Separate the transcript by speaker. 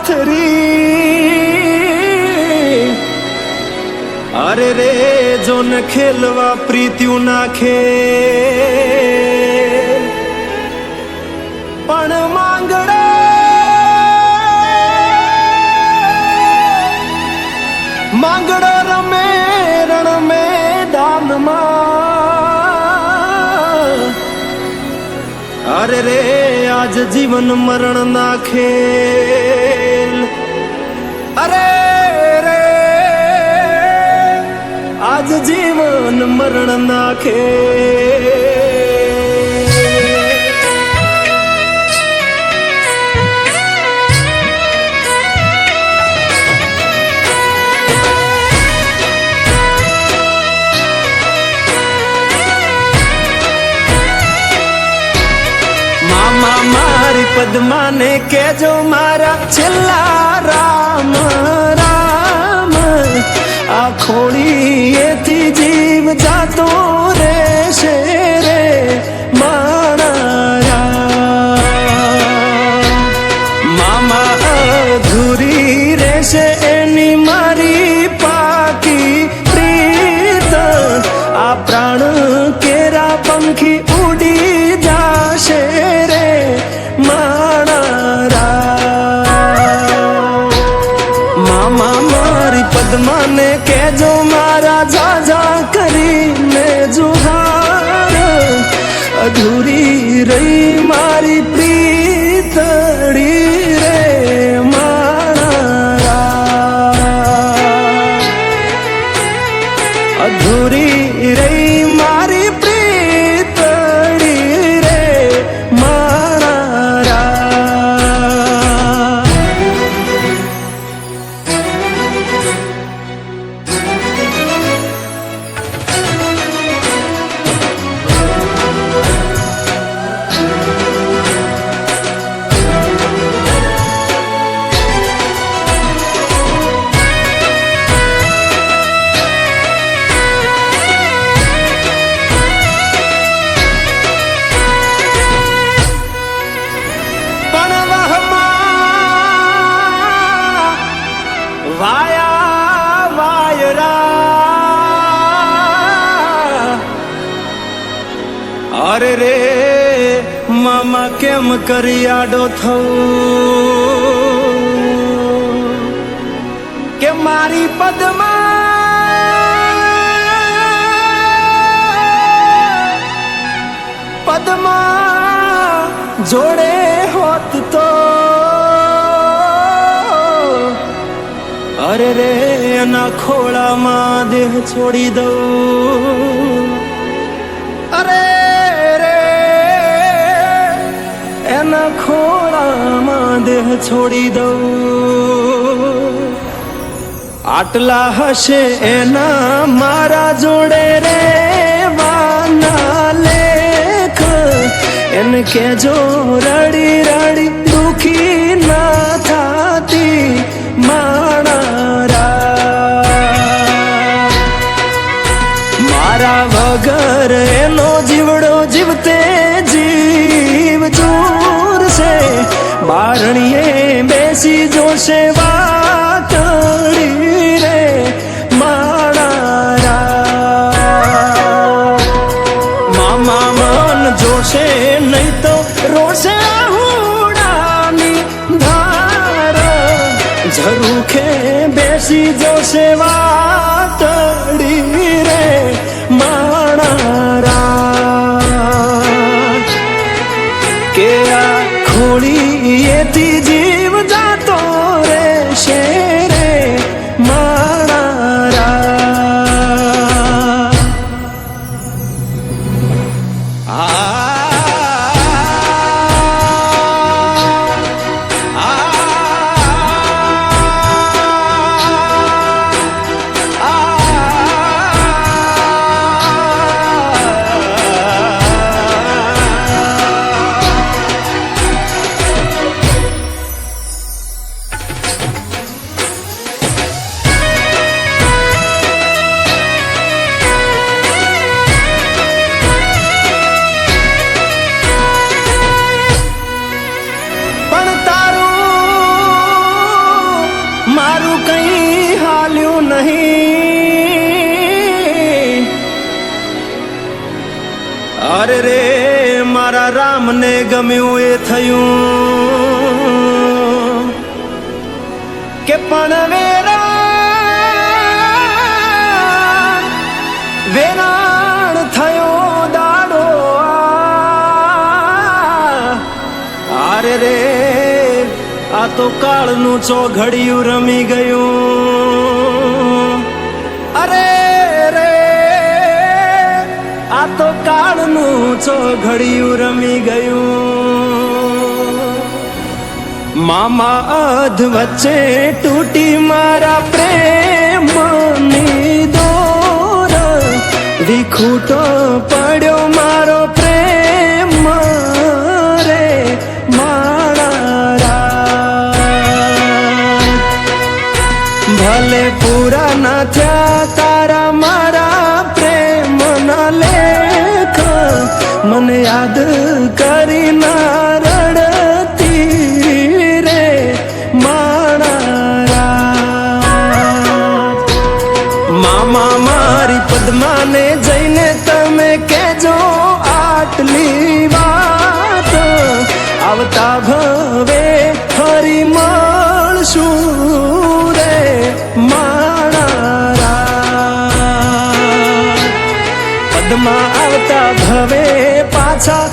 Speaker 1: પાથરી અરે રે જોન ખેલવા પ્રીત્યું નાખે પણ માંગડે માંગડો રમે રણ મેદાનમાં અરે રે આજ જીવન મરણ ના ખેલ અરે રે આજ જીવન મરણ ના ખેલ મારી પદ્માને કેજો મારા છેલ્લા રામ રામ આ ખોળીએથી જીવ જાતો રહેશે રે મારા મામા અધૂરી રહેશે એની મારી પાકી પ્રીત આ પ્રાણ કેરા પંખી ઉડી જાશે રે મામા મારી પદ્માને કેજો મારા જાજા કરીને જુહાર અધૂરી રહી મારી પ્રીતડી રે મારા અધૂરી રહી મારી પ્રીતડી રે મારા વાયા વાયરા અરે રે મામા કેમ કરી આડો થવું કે મારી પદ્મા જોડે હોત તો અરે રે એના ખોળામાં દેહ છોડી દઉં અરે રે એના ખોળામાં દેહ છોડી દઉં આટલા હશે એના મારા જોડે રે વાના લેખ એને કેજો રડી રડી દુખી ના થાતી મારા વગર એનો જીવડો જીવતે જીવ ચૂરશે બારણીએ બેસી જોશે વાતડી રે મારા મામા મન જોશે નહીં તો રોશે હુડાની ધાર ઝરૂખે બેસી જોશે વાતડી રે મારા કે આ ખોળીએથી જીવ જાતો રહેશે રે મારા અરે રે મારા રામને ગમ્યું એ થયું કે પણ વેરાણ થયો દાડો અરે રે આ તો કાળનું ચોઘડિયું રમી ગયું અરે રે આ તો કાળનું ચોઘડિયું રમી ગયું મામા અધ વચ્ચે તૂટી મારા પ્રેમની દોર વિખૂટો પડ્યો મારો પ્રેમ રે મારા ભલે પૂરા ના થયા તારા મારા પ્રેમ ના લેખ મને યાદ કરી ના રડતી રે મારા મામા મારી પદ્માને જઈને તમે કેજો આટલી વાત આવતા ભવે ફરી મળશું રે મારા પદ્મા આવતા ભવે પાછા